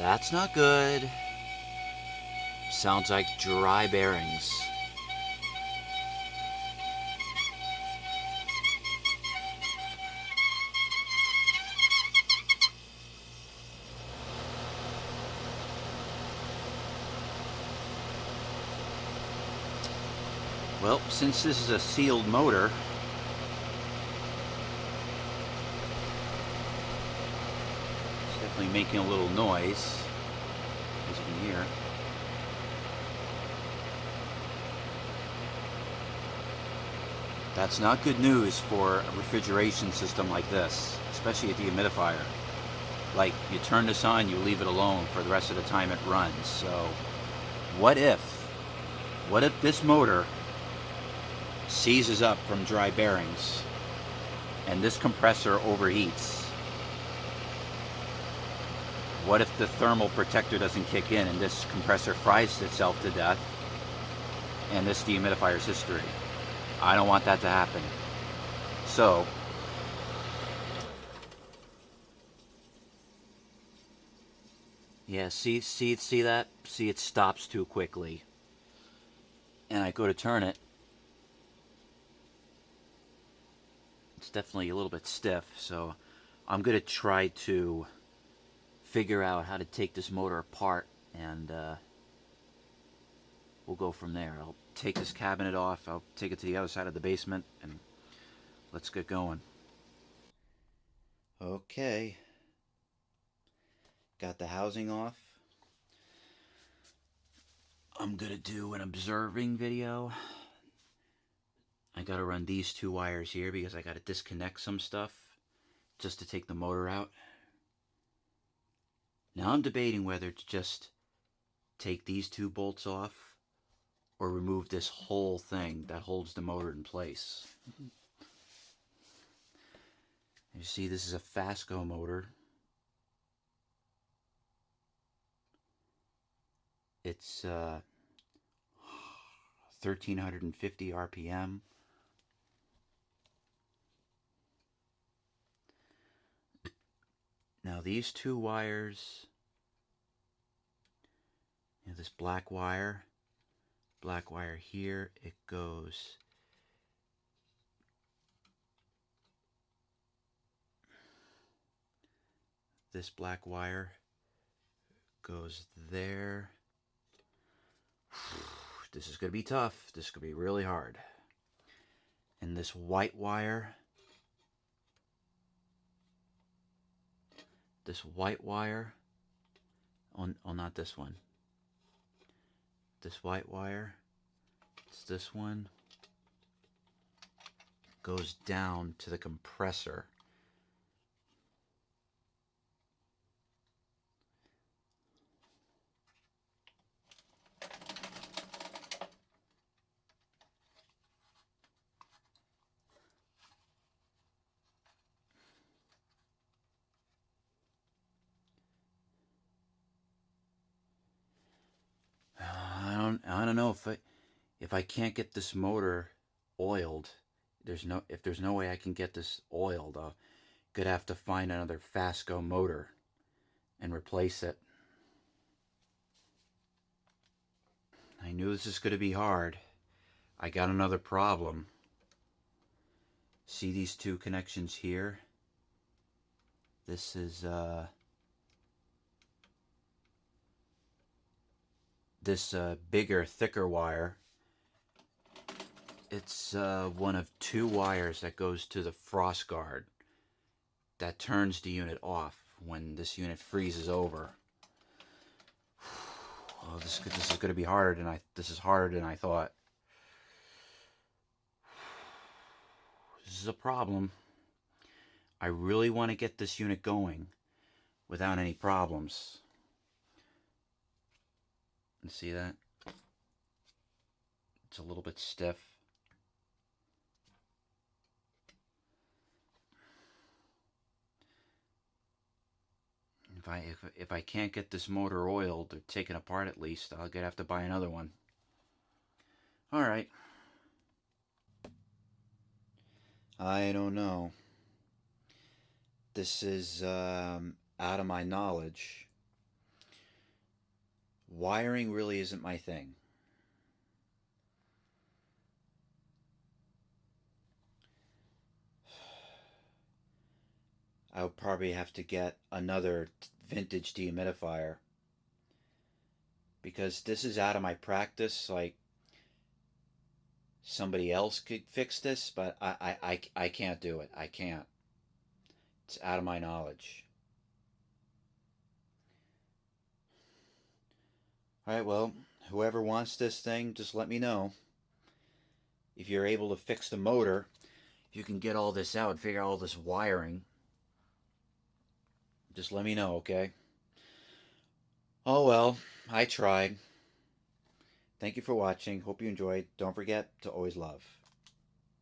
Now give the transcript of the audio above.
That's not good. Sounds like dry bearings. Well, since this is a sealed motor, it's definitely making a little noise, as you can hear. That's not good news for a refrigeration system like this, especially a dehumidifier. Like, you turn this on, you leave it alone for the rest of the time it runs. So, what if this motor seizes up from dry bearings and this compressor overheats? What if the thermal protector doesn't kick in and this compressor fries itself to death and this dehumidifier's history? I don't want that to happen. So, yeah, see that? See, it stops too quickly. And I go to turn it. It's definitely a little bit stiff, so I'm going to try to figure out how to take this motor apart, and we'll go from there. I'll take this cabinet off, I'll take it to the other side of the basement, and let's get going. Okay, got the housing off. I'm gonna do an observing video. I gotta run these two wires here because I gotta disconnect some stuff just to take the motor out. Now I'm debating whether to just take these two bolts off or remove this whole thing that holds the motor in place. You see, this is a Fasco motor. It's 1350 RPM. Now these two wires, this black wire here, it goes this black wire goes there. This is going to be tough. This is going to be really hard. And this white wire, oh, not this one. This white wire, it's this one, goes down to the compressor. I don't know if I can't get this motor oiled. If there's no way I can get this oiled, I'm gonna have to find another Fasco motor and replace it. I knew this is gonna be hard. I got another problem. See these two connections here? This is this bigger, thicker wire. It's one of two wires that goes to the frost guard that turns the unit off when this unit freezes over. Oh, this is going to be harder than I thought. This is a problem. I really want to get this unit going without any problems. You see that? It's a little bit stiff. If I can't get this motor oiled or taken apart at least, I'll have to buy another one. All right. I don't know. This is out of my knowledge. Wiring really isn't my thing. I would probably have to get another vintage dehumidifier because this is out of my practice. Like, somebody else could fix this, but I can't do it. I can't. It's out of my knowledge. All right, well, whoever wants this thing, just let me know. If you're able to fix the motor, if you can get all this out, figure out all this wiring, just let me know, okay? Oh well, I tried. Thank you for watching. Hope you enjoyed. Don't forget to always love.